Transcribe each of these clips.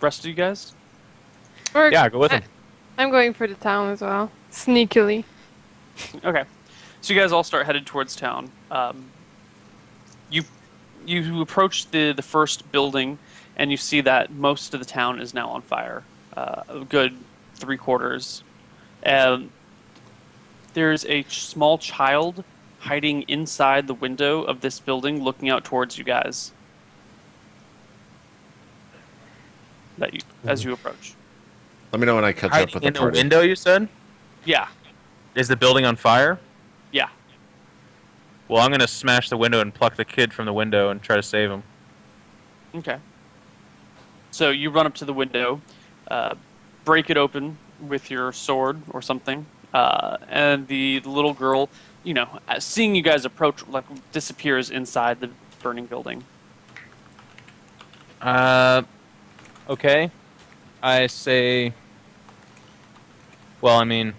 rest of you guys? Yeah, go with him. I'm going for the town as well, sneakily. Okay. So you guys all start headed towards town. You approach the first building, and you see that most of the town is now on fire. A good 3/4. There's a small child hiding inside the window of this building, looking out towards you guys. As you approach. Let me know when I catch up with the in party. the window, you said? Yeah. Is the building on fire? Yeah. Well, I'm going to smash the window and pluck the kid from the window and try to save him. Okay. So you run up to the window, break it open with your sword or something, and the little girl, seeing you guys approach, disappears inside the burning building. Okay. I say... Well, I mean...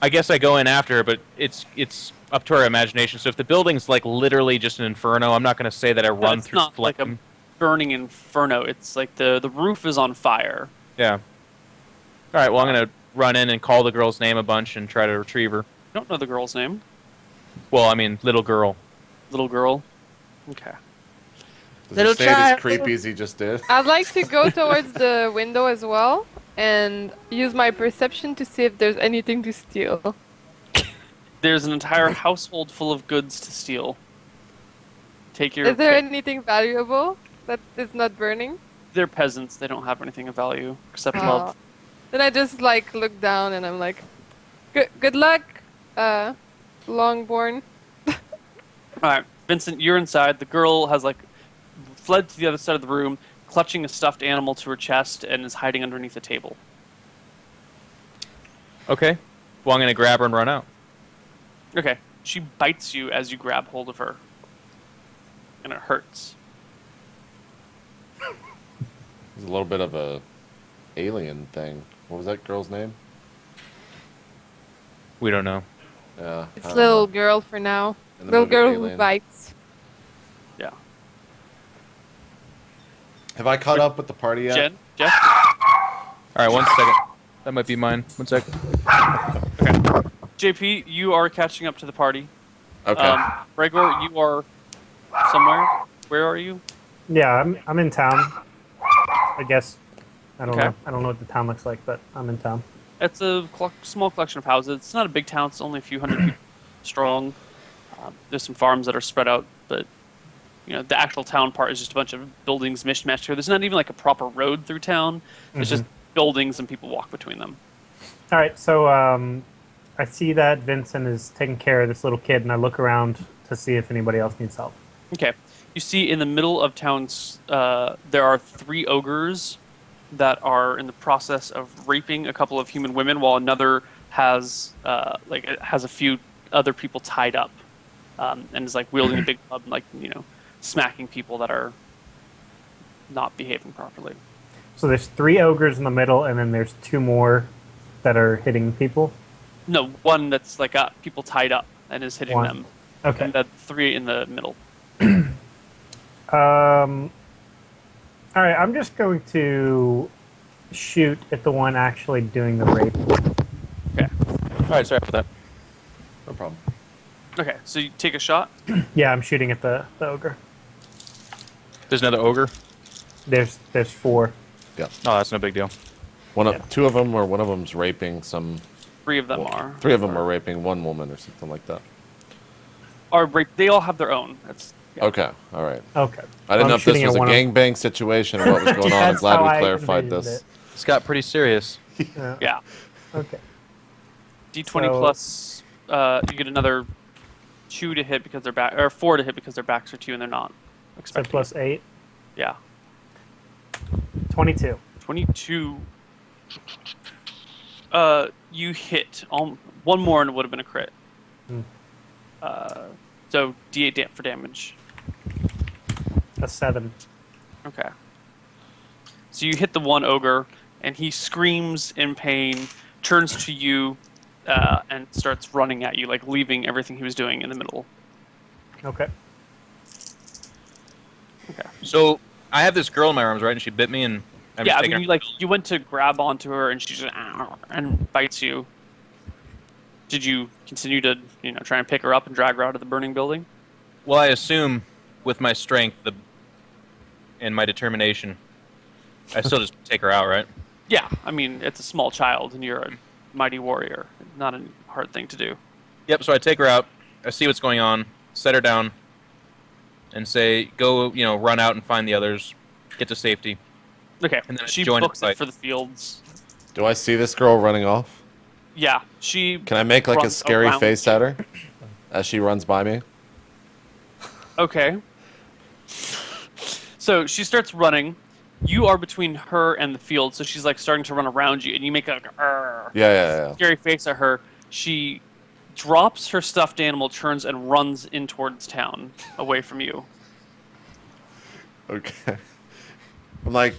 I guess I go in after her, but it's up to our imagination. So if the building's literally just an inferno, I'm not going to say that I run through It's not like a burning inferno. It's like the roof is on fire. Yeah. All right. Well, I'm going to run in and call the girl's name a bunch and try to retrieve her. You don't know the girl's name. Well, I mean, little girl. Little girl. Okay. Does Little he say it as child. creepy as he just did? I'd like to go towards the window as well and use my perception to see if there's anything to steal. There's an entire household full of goods to steal. Take your Is there pick. anything valuable that is not burning? They're peasants. They don't have anything of value except Oh. love. Then I just look down and I'm like, good luck, Longborn. All right, Vincent, you're inside. The girl has fled to the other side of the room, clutching a stuffed animal to her chest, and is hiding underneath a table. Okay. Well, I'm going to grab her and run out. Okay, she bites you as you grab hold of her, and it hurts. There's a little bit of a alien thing. What was that girl's name? We don't know. Yeah. It's I don't little know. girl for now. In the Little movie girl who Alien. bites. Yeah. Have I caught up with the party yet? Jen? Jeff? All right, 1 second. That might be mine. 1 second. Okay. JP, you are catching up to the party. Okay. Gregor, you are somewhere. Where are you? Yeah, I'm in town. I guess. I don't Okay. know. I don't know what the town looks like, but I'm in town. It's a small collection of houses. It's not a big town. It's only a few hundred people strong. There's some farms that are spread out, but the actual town part is just a bunch of buildings mishmashed here. There's not even a proper road through town. It's just buildings and people walk between them. All right, so I see that Vincent is taking care of this little kid, and I look around to see if anybody else needs help. Okay. You see in the middle of towns, there are 3 ogres that are in the process of raping a couple of human women, while another has a few other people tied up, and is wielding a big club, smacking people that are not behaving properly. So there's 3 ogres in the middle, and then there's 2 more that are hitting people. No, one that's got people tied up and is hitting One. them. Okay. And the 3 in the middle. All right, I'm just going to shoot at the one actually doing the rape. Okay. All right, sorry about that. No problem. Okay, so you take a shot. Yeah, I'm shooting at the ogre. There's another ogre? There's 4. Yeah. Oh, that's no big deal. Yeah. 2 of them, or one of them's raping some. 3 of them are. 3 of them are raping one woman or something like that. Are rape. They all have their own. That's yeah. Okay. All right. Okay. I didn't know if this was a one of- gangbang situation or what was going on. I'm That's glad how we I clarified envisioned this. This got pretty serious. Yeah. Okay. D20 So- plus. You get another 2 to hit because they're back, or 4 to hit because their backs are 2 and they're not So expecting. plus it. 8, Yeah. 22. 22. You hit. One more and it would have been a crit. Hmm. So D8 for damage. A 7. Okay. So you hit the one ogre, and he screams in pain, turns to you, and starts running at you, leaving everything he was doing in the middle. Okay. Okay. So, I have this girl in my arms, right? And she bit me, and I'm Yeah, just I taking mean, her. you went to grab onto her, and she just and bites you. Did you continue to try and pick her up and drag her out of the burning building? Well, I assume with my strength and my determination, I still just take her out, right? Yeah, I mean, it's a small child, and you're a mighty warrior. Not a hard thing to do. Yep. So I take her out. I see what's going on. Set her down, and say, "Go, run out and find the others. Get to safety." Okay, And then she join the books it fight. for the fields. Do I see this girl running off? Yeah, she. Can I make like a runs scary around face you. at her as she runs by me? Okay. So she starts running. You are between her and the field, so she's like starting to run around you, and you make a Yeah. scary face at her. She drops her stuffed animal, turns and runs in towards town, away from you. Okay. I'm like,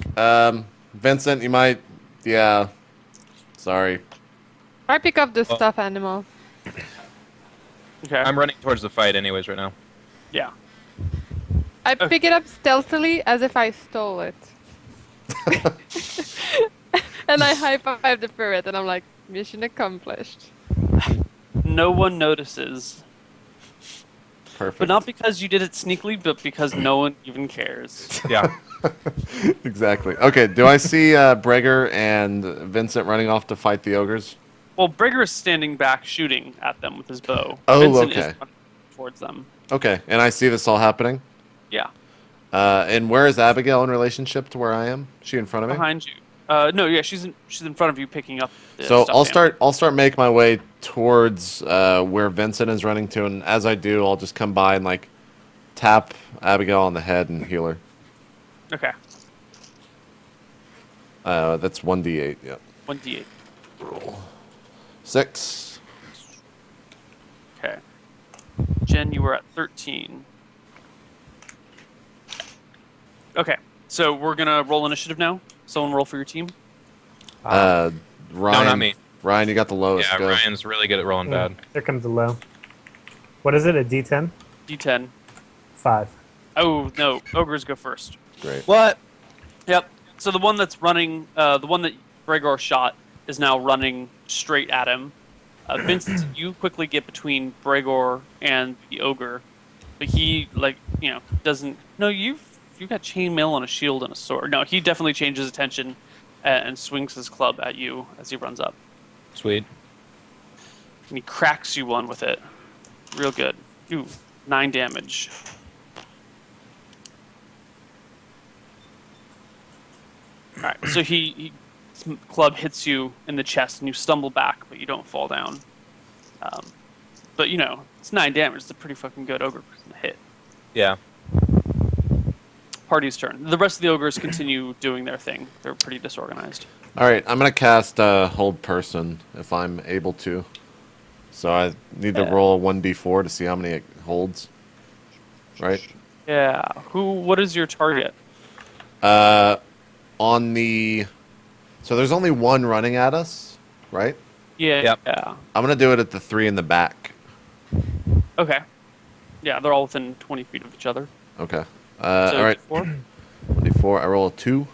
Vincent, you might. Yeah. Sorry. I pick up the stuffed animal. Okay. I'm running towards the fight, anyways, right now. Yeah. I pick it up stealthily as if I stole it. And I high five the ferret, and I'm like, mission accomplished. No one notices, Perfect. but not because you did it sneakily, but because no one even cares. Yeah. Exactly. Okay. Do I see Breger and Vincent running off to fight the ogres? Well, Brigger is standing back, shooting at them with his bow. Oh, Vincent okay. is running towards them. Okay. And I see this all happening. Yeah, And where is Abigail in relationship to where I am? She in front of me? behind you. No, yeah, she's in front of you, picking up. The So stuffed I'll start make my way towards where Vincent is running to, and as I do, I'll just come by and like tap Abigail on the head and heal her. animal. Okay, That's 1d8. Yep. 1d8. 6. Okay. Jen, you were at 13. Okay, so we're gonna roll initiative now. Someone roll for your team. Ryan. No, not me. Ryan, you got the lowest. Yeah, Go. Ryan's really good at rolling bad. Here comes the low. What is it? A D10? D10. 5. Oh no, ogres go first. Great. What? Yep. So the one that's running, the one that Gregor shot, is now running straight at him. Vincent, you quickly get between Gregor and the ogre, but he doesn't. No, you've got chainmail on a shield and a sword. No, he definitely changes attention and swings his club at you as he runs up, Sweet. and he cracks you one with it, real good. Ooh, 9 damage. All right, so his club hits you in the chest, and you stumble back, but you don't fall down. But it's 9 damage. It's a pretty fucking good ogre hit. Yeah. Party's turn. The rest of the ogres continue doing their thing. They're pretty disorganized. All right, I'm gonna cast Hold Person if I'm able to. So I need to roll 1d4 to see how many it holds. Right? Yeah. What is your target? On the. So there's only one running at us, right? Yeah. Yep. Yeah. I'm gonna do it at the 3 in the back. Okay. Yeah, they're all within 20 feet of each other. Okay. So All right. 4? 1d4. I roll a 2.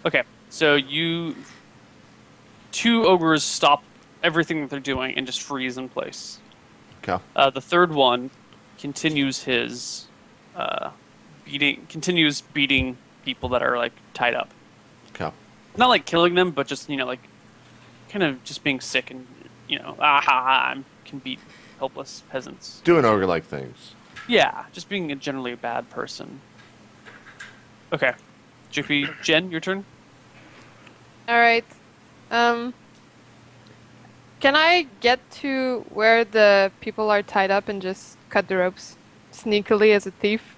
Okay. So two ogres stop everything that they're doing and just freeze in place. Okay. The third one continues his beating people that are like tied up. Okay. Not like killing them, but just like kind of just being sick and I can beat helpless peasants. Doing ogre-like things. Yeah, just being generally a bad person. Okay, JP, Jen, your turn. All right. Can I get to where the people are tied up and just cut the ropes sneakily as a thief?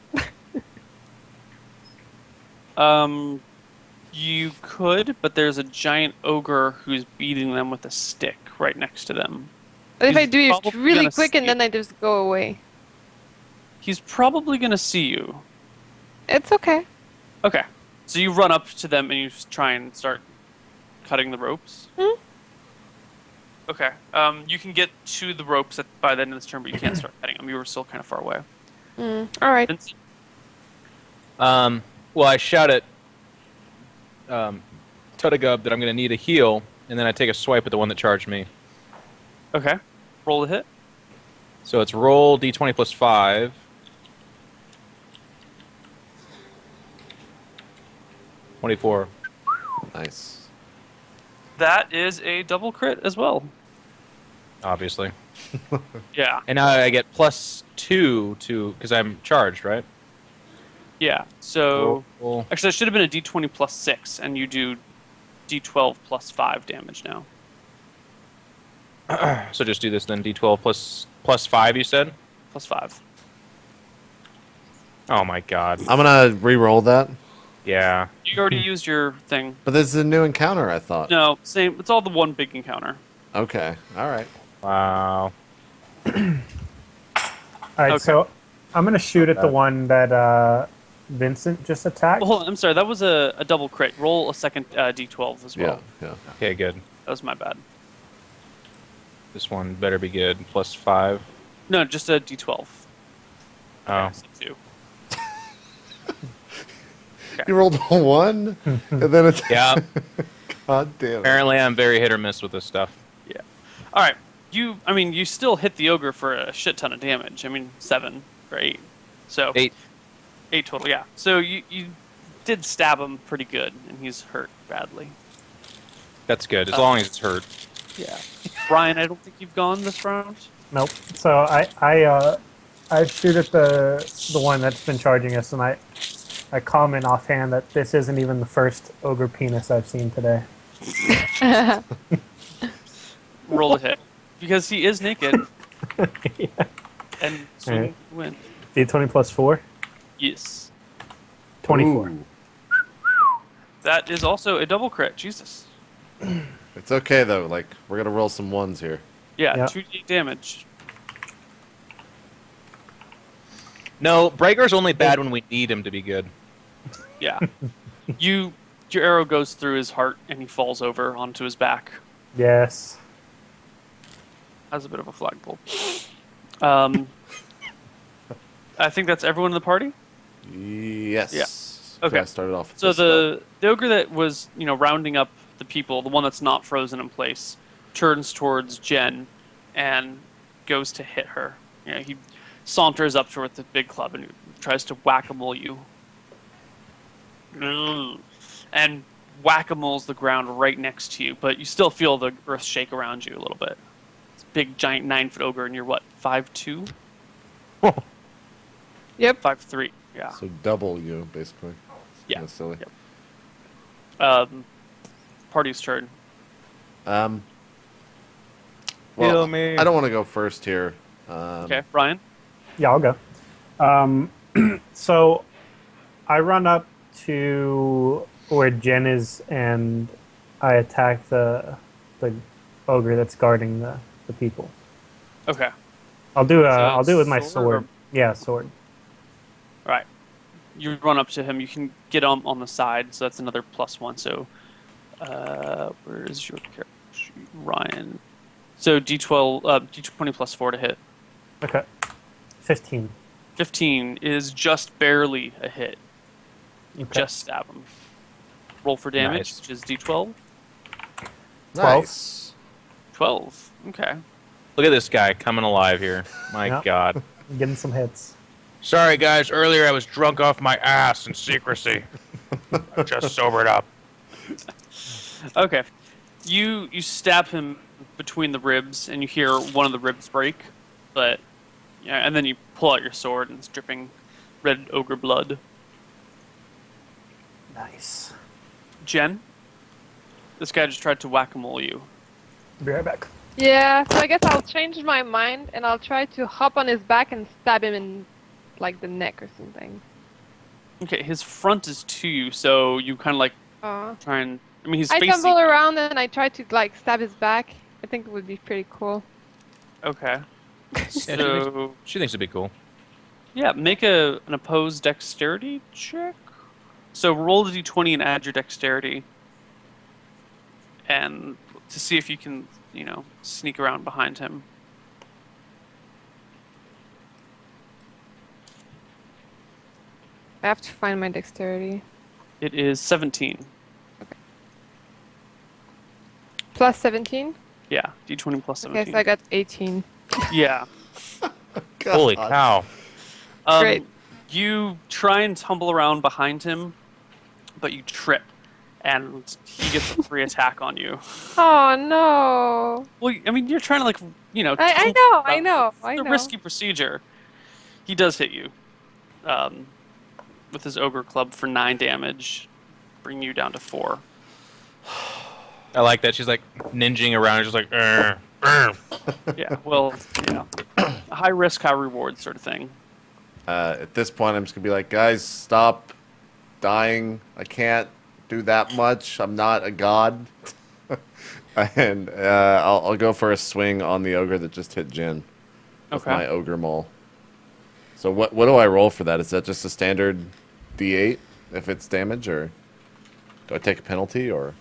You could, but there's a giant ogre who's beating them with a stick right next to them. But if I He's do it probably really gonna quick and see then it. I just go away. He's probably gonna see you. It's okay. Okay, so you run up to them and you try and start cutting the ropes. Okay, you can get to the ropes by the end of this turn, but you can't start cutting them. You were still kind of far away. All right. Vincent? Well, I shout at Tuttigub that I'm going to need a heal, and then I take a swipe at the one that charged me. Okay. Roll a hit. So it's roll d20 plus 5. 24. Nice. That is a double crit as well. Obviously. Yeah. And now I get +2 to because I'm charged, right? Yeah. So Roll. actually, it should have been a d20 plus 6, and you do d12 plus 5 damage now. So just do this then. D12 plus 5. You said? Plus 5. Oh my god. I'm gonna re-roll that. Yeah. You already used your thing. But this is a new encounter, I thought. No, same. It's all the one big encounter. Okay. All right. Wow. All right, Okay. so I'm gonna shoot at the one that Vincent just attacked. Well, hold on, I'm sorry. That was a double crit. Roll a second d12 as well. Yeah. Okay, good. That was my bad. This one better be good. +5. No, just a d12. Oh. Okay, so 2. You rolled a 1, and then it's Yeah. God damn it. Apparently, I'm very hit or miss with this stuff. Yeah. All right. You still hit the ogre for a shit ton of damage. I mean, 7 or 8. So 8. 8 total. Yeah. So you did stab him pretty good, and he's hurt badly. That's good, as long as it's hurt. Yeah. Brian, I don't think you've gone this round. Nope. So I shoot at the one that's been charging us, and I comment offhand that this isn't even the first ogre penis I've seen today. Roll a hit because he is naked. Yeah. And swing Alright. win. D20 plus 4, Yes. 24. Ooh. That is also a double crit. Jesus. It's okay though. Like we're gonna roll some ones here. Yeah, Yep. 2d damage. No, Breaker's only bad when we need him to be good. Yeah. Your arrow goes through his heart and he falls over onto his back. Yes. Has a bit of a flagpole. I think that's everyone in the party. Yes. Yeah. 'Cause Okay. I started off. With So this spell. the ogre that was, rounding up the people, the one that's not frozen in place, turns towards Jen and goes to hit her. He saunters up to her with the big club and tries to whack-a-mole you. And whack-a-mole's the ground right next to you, but you still feel the earth shake around you a little bit. It's a big, giant 9-foot ogre, and you're what, 5'2"? Yep. 5'3", yeah. So double you basically. Yeah. Kinda silly. Yep. Party's turn. Well, Heal me. I don't want to go first here. Okay, Brian? Yeah, I'll go. So I run up to where Jen is, and I attack the ogre that's guarding the people. Okay. I'll do So I'll do it with my sword sword. or- Yeah, sword. All right. You run up to him. You can get on the side, so that's another +1. So, where is your character? Ryan. So D12, D20 plus 4 to hit. Okay. 15. 15 is just barely a hit. You Okay. just stab him. Roll for damage, Nice. which is D12. 12. Nice. 12. Okay. Look at this guy coming alive here. My Yep. god. Getting some hits. Sorry, guys. Earlier I was drunk off my ass in secrecy. I just sobered up. Okay. You stab him between the ribs, and you hear one of the ribs break, but yeah, and then you pull out your sword, and it's dripping red ogre blood. Nice. Jen, this guy just tried to whack-a-mole you. Be right back. Yeah, so I guess I'll change my mind and I'll try to hop on his back and stab him in, like, the neck or something. Okay, his front is to you, so you kind of like try and. I mean, he's I facing. tumble around and I try to, like, stab his back. I think it would be pretty cool. Okay. Yeah, So she thinks it'd be cool. yeah, make an opposed dexterity check. So roll the d20 and add your dexterity, and to see if you can, sneak around behind him. I have to find my dexterity. It is 17. Plus 17? Yeah, d20 plus 17. Okay, so I got 18. Yeah. Holy cow. Great. You try and tumble around behind him, but you trip, and he gets a free attack on you. Oh no! Well, I mean, you're trying to, like, you know... I tumble know. around. It's a risky procedure. He does hit you with his Ogre Club for 9 damage, bringing you down to 4. I like that. She's like ninjing around, just like, Yeah, well, high risk, high reward sort of thing. At this point, I'm just gonna be like, guys, stop dying. I can't do that much. I'm not a god. And I'll go for a swing on the ogre that just hit Jin with my ogre maul. So what do I roll for that? Is that just a standard D8 if it's damage, or do I take a penalty, or?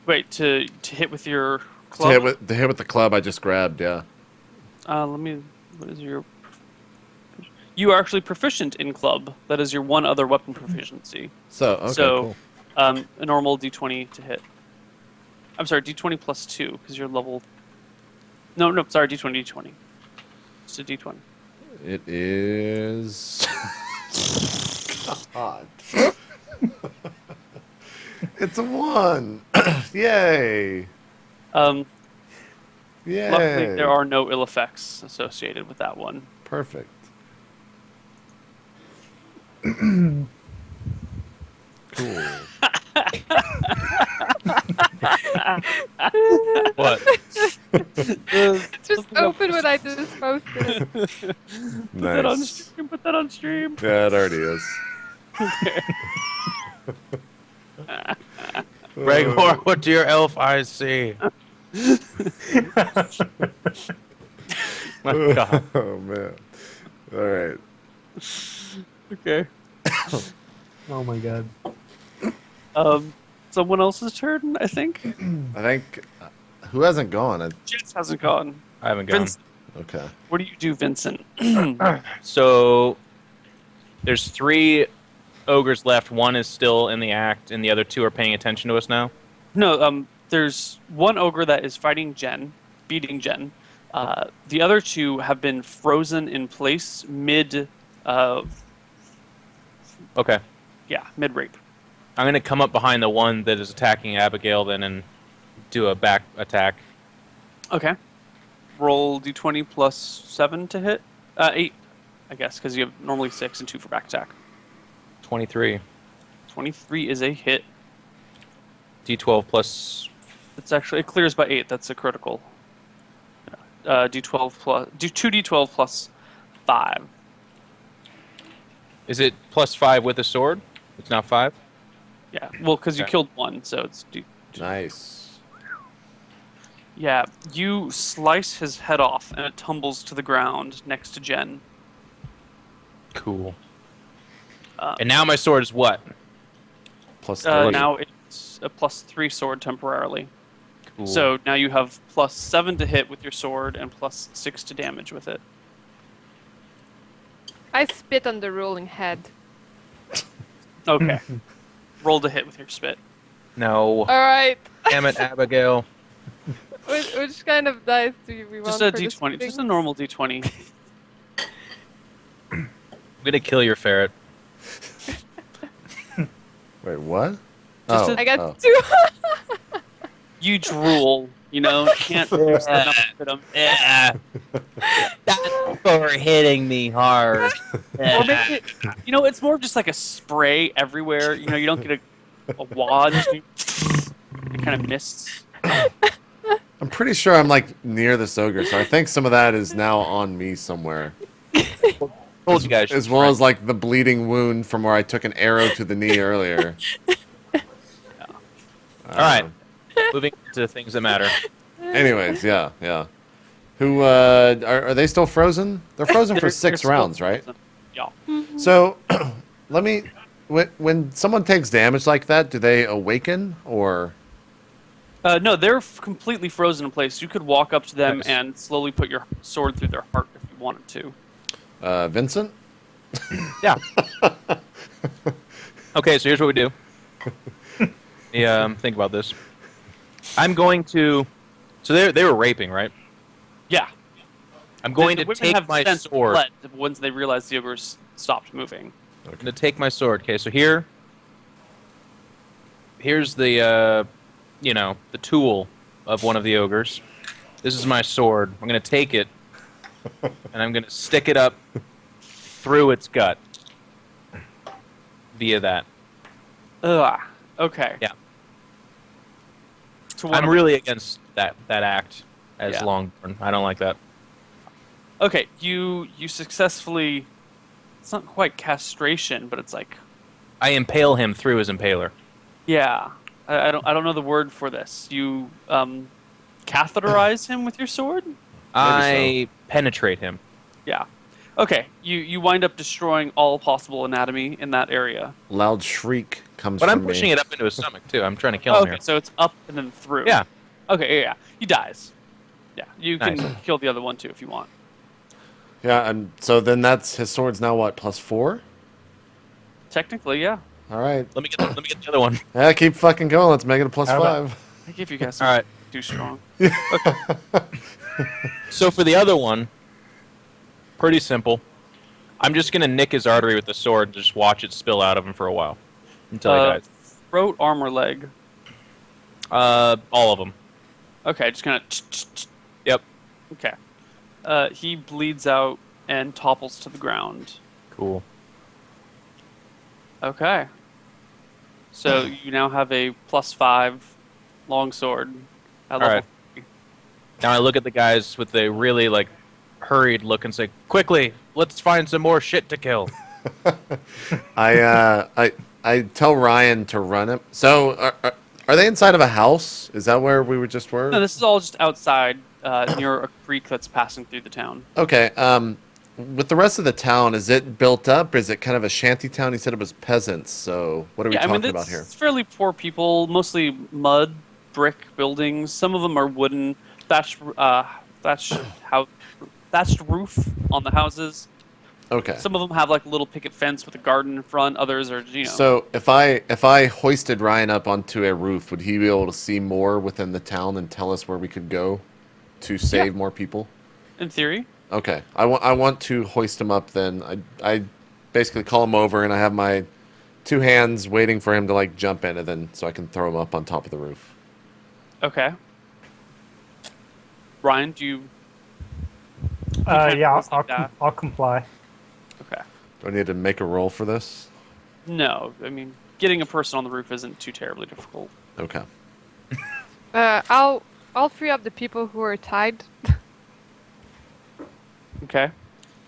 Wait, to hit with your club? To hit with the club I just grabbed, yeah. What is your... You are actually proficient in club. That is your one other weapon proficiency. Okay, so, cool. A normal d20 to hit. I'm sorry, d20 plus 2, because you're level... No, sorry, d20. It's a d20. It is... God. It's a 1. Yay. Yay. Yay. Luckily, there are no ill effects associated with that one. Perfect. Cool. what? Just open what I just posted. Nice. Put that on stream. Yeah, it already is. Gregor, what do your elf eyes see? My God. Oh, man. All right. Okay. Oh my god. Someone else's turn, I think. I think... who hasn't gone? Jess hasn't gone. I haven't gone. Vincent, Okay. what do you do, Vincent? So there's 3 ogres left. One is still in the act, and the other 2 are paying attention to us now. No, there's one ogre that is fighting Jen, beating Jen. The other 2 have been frozen in place mid... Okay. Yeah, mid-rape. I'm going to come up behind the one that is attacking Abigail then and do a back attack. Okay. Roll d20 plus 7 to hit. 8, I guess, because you have normally 6 and 2 for back attack. 23. 23 is a hit. D12 plus... It's actually... It clears by 8. That's a critical. D12 plus... Do 2d12 plus 5. Is it plus 5 with a sword? It's not 5? Yeah, well, because you Okay. killed 1, so it's... Nice. Yeah, you slice his head off, and it tumbles to the ground next to Jen. Cool. And now my sword is what? Plus 3. Now it's a plus 3 sword temporarily. Cool. So now you have plus 7 to hit with your sword, and plus 6 to damage with it. I spit on the rolling head. Okay. Roll to hit with your spit. No. Alright. Damn it, Abigail. Which kind of dice do we want Just a for this d20. thing? Just a normal d20. I'm going to kill your ferret. Wait, what? Just I got oh. 2. You drool, you know? You can't stand up and fit 'em. Yeah. That's for hitting me hard. Or maybe, you know, it's more just like a spray everywhere. You know, you don't get a wad. It kind of mists. I'm pretty sure I'm like near this ogre, so I think some of that is now on me somewhere. Told you guys. As well as like the bleeding wound from where I took an arrow to the knee earlier. All right. Moving to things that matter. Anyways, yeah. Who are they still frozen? They're frozen for They're 6 still rounds, right? frozen. Yeah. So, let me. When someone takes damage like that, do they awaken or? No, they're completely frozen in place. You could walk up to them Nice. and slowly put your sword through their heart if you wanted to. Vincent? Yeah. Okay, so here's what we do. Yeah, think about this. I'm going to. So they were raping, right? Yeah. I'm going The to women take have my since sword. fled once they realized the ogres stopped moving. I'm going to take my sword. Okay, so here's the the tool of one of the ogres. This is my sword. I'm going to take it, and I'm going to stick it up through its gut via that. Ugh. Okay. Yeah. To one I'm of- really against that act as Yeah. Longborn. I don't like that. Okay, you successfully. It's not quite castration, but it's like, I impale him through his impaler. yeah. I don't know the word for this. You catheterize him with your sword. I penetrate him. Yeah. Okay. You wind up destroying all possible anatomy in that area. Loud shriek comes But from I'm pushing me. it up into his stomach, too. I'm trying to kill Oh, him okay, here. so it's up and then through. Yeah. Okay. Yeah. He dies. Yeah. You can Nice. kill the other one too if you want. Yeah, and so then that's his sword's now what, +4? Technically, yeah. All right. Let me get the other one. Yeah, keep fucking going. Let's make it a How about- +5. I give you guys All right. too strong. So for the other one, pretty simple. I'm just going to nick his artery with the sword and just watch it spill out of him for a while until he dies. Throat, arm, or leg. All of them. Okay, just kind of. Yep. Okay. He bleeds out and topples to the ground. Cool. Okay. So you now have a +5 longsword. At level right. 3. Now I look at the guys with a really hurried look and say, "Quickly, let's find some more shit to kill." I tell Ryan to run him. So are they inside of a house? Is that where we just were? No, this is all just outside near a creek that's passing through the town. Okay. With the rest of the town, is it built up? Is it kind of a shanty town? He said it was peasants. So what are we talking about here? It's fairly poor people, mostly mud, brick buildings. Some of them are wooden, thatched roof on the houses. Okay. Some of them have like a little picket fence with a garden in front. Others are, So if I hoisted Ryan up onto a roof, would he be able to see more within the town and tell us where we could go to save more people? in theory. Okay. I want to hoist him up then. I basically call him over and I have my 2 hands waiting for him to jump in and then so I can throw him up on top of the roof. Okay. Ryan, do you? Yeah, Things like that. I'll comply. Okay. Do I need to make a roll for this? No, I mean getting a person on the roof isn't too terribly difficult. Okay. I'll free up the people who are tied. Okay.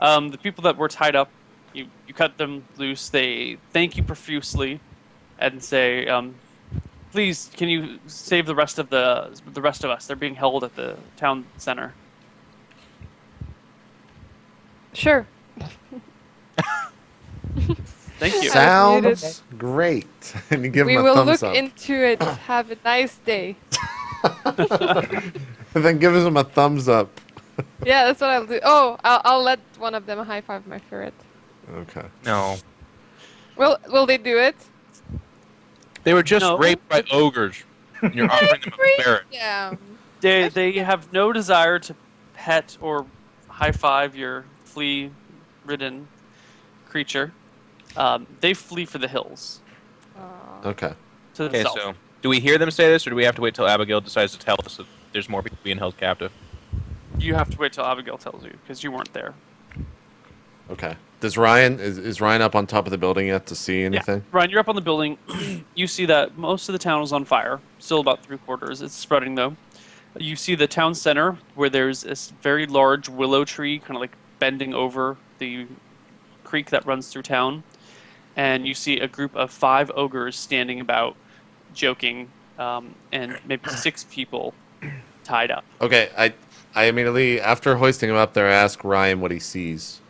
The people that were tied up, you cut them loose. They thank you profusely, and say, "Please, can you save the rest of us? They're being held at the town center." Sure. Thank you. Sounds great. And you give We him a will thumbs look up. into it. Have a nice day. And then give him a thumbs up. Yeah, that's what I'll do. Oh, I'll let one of them high five my ferret. Okay. No. Will they do it? They were just No. raped by ogres. And you're offering them a ferret. Yeah. They have no desire to pet or high five your flea-ridden creature. They flee for the hills Okay. to the Okay, south. so do we hear them say this, or do we have to wait till Abigail decides to tell us that there's more people being held captive? You have to wait till Abigail tells you because you weren't there. Okay. Does Ryan is Ryan up on top of the building yet to see anything? Yeah. Ryan, you're up on the building. You see that most of the town is on fire. Still about 3/4. It's spreading though. You see the town center where there's this very large willow tree, kind of like bending over the creek that runs through town, and you see a group of 5 ogres standing about, joking, and maybe 6 people tied up. Okay. I immediately after hoisting him up there, ask Ryan what he sees.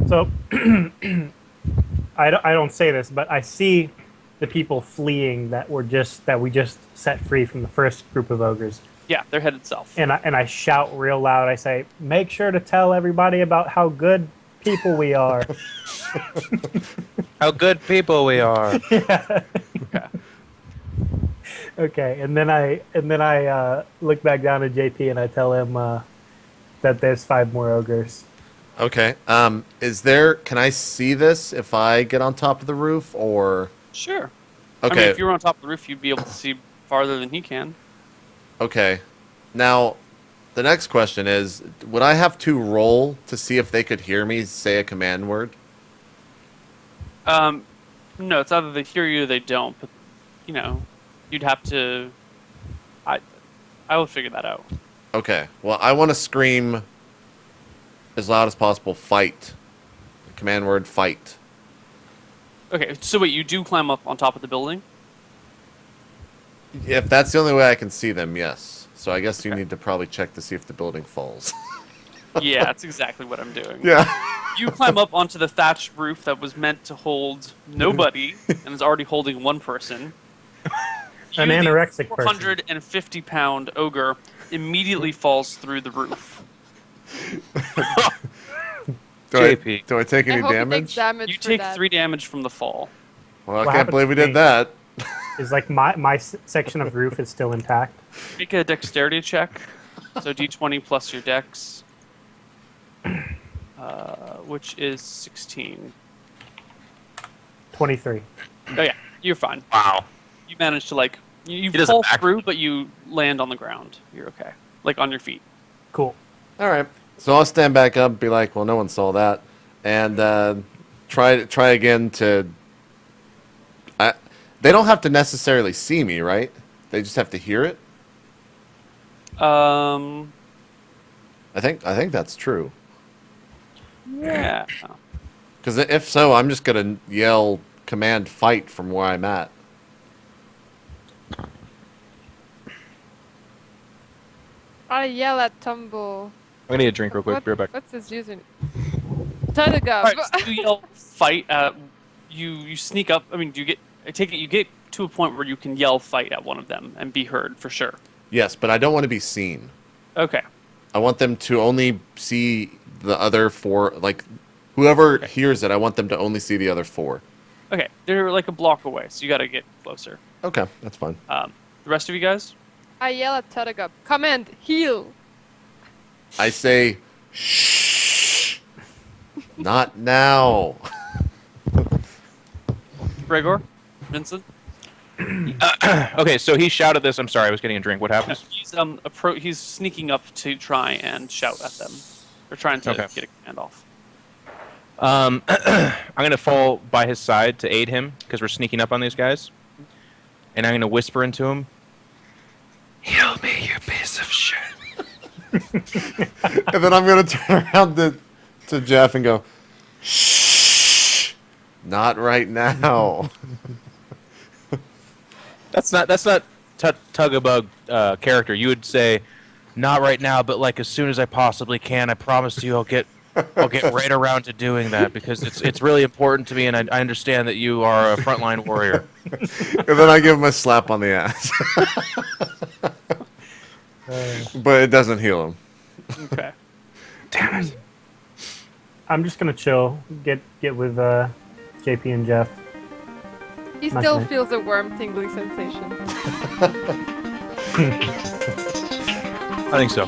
So I don't say this, but I see the people fleeing that we just set free from the first group of ogres, Yeah, they're headed south. and I shout real loud. I say, "Make sure to tell everybody about how good people we are." How good people we are. Yeah. Okay. Okay, and then I look back down at JP and I tell him that there's 5 more ogres. Okay. Can I see this if I get on top of the roof, or? Sure. Okay. I mean, if you were on top of the roof, you'd be able to see farther than he can. Okay. Now, the next question is, would I have to roll to see if they could hear me say a command word? No, it's either they hear you or they don't. But you'd have to. I will figure that out. Okay. Well, I want to scream as loud as possible, fight. The command word, fight. Okay, so wait, you do climb up on top of the building? If that's the only way I can see them, yes. So I guess you need to probably check to see if the building falls. Yeah, that's exactly what I'm doing. Yeah. You climb up onto the thatched roof that was meant to hold nobody and is already holding one person. An anorexic person. 450-pound ogre immediately falls through the roof. JP. Do I take I any hope he damage? takes damage You for take that. 3 damage from the fall. Well, I What can't happened believe we to did me? that. Is like my section of roof is still intact. Make a dexterity check. So d20 plus your dex, which is 16. 23. Oh yeah, you're fine. Wow. You manage to you He doesn't fall back- through, but you land on the ground. You're okay, like on your feet. Cool. All right. So I'll stand back up and be like, well, no one saw that. And try again to... they don't have to necessarily see me, right? They just have to hear it? Um, I think that's true. yeah. Because if so, I'm just going to yell command fight from where I'm at. I yell at Tumble. I'm gonna get a drink real quick. Be right back. What's his username? Tadagab. Alright, so you yell fight at you sneak up. I mean, you get to a point where you can yell fight at one of them and be heard for sure. Yes, but I don't want to be seen. Okay. I want them to only see the other 4. Like, whoever hears it, I want them to only see the other 4. Okay. They're like a block away, so you got to get closer. Okay, that's fine. The rest of you guys? I yell at Tadagab. Command, heal. I say, shh. Not now. Gregor? Vincent? Okay, so he shouted this. I'm sorry, I was getting a drink. What happens? He's sneaking up to try and shout at them. Or trying to Okay. get a command off. I'm gonna fall by his side to aid him because we're sneaking up on these guys, and I'm gonna whisper into him, "Heal me, you piece of shit." And then I'm going to turn around to Jeff and go, shh. Not right now. That's not Tugabug character. You would say, "Not right now, but like as soon as I possibly can. I promise you, I'll get right around to doing that because it's really important to me, and I understand that you are a frontline warrior." And then I give him a slap on the ass. But it doesn't heal him. Okay. Damn it! I'm just gonna chill. Get with JP and Jeff. He Not still nice. feels a warm, tingly sensation. I think so.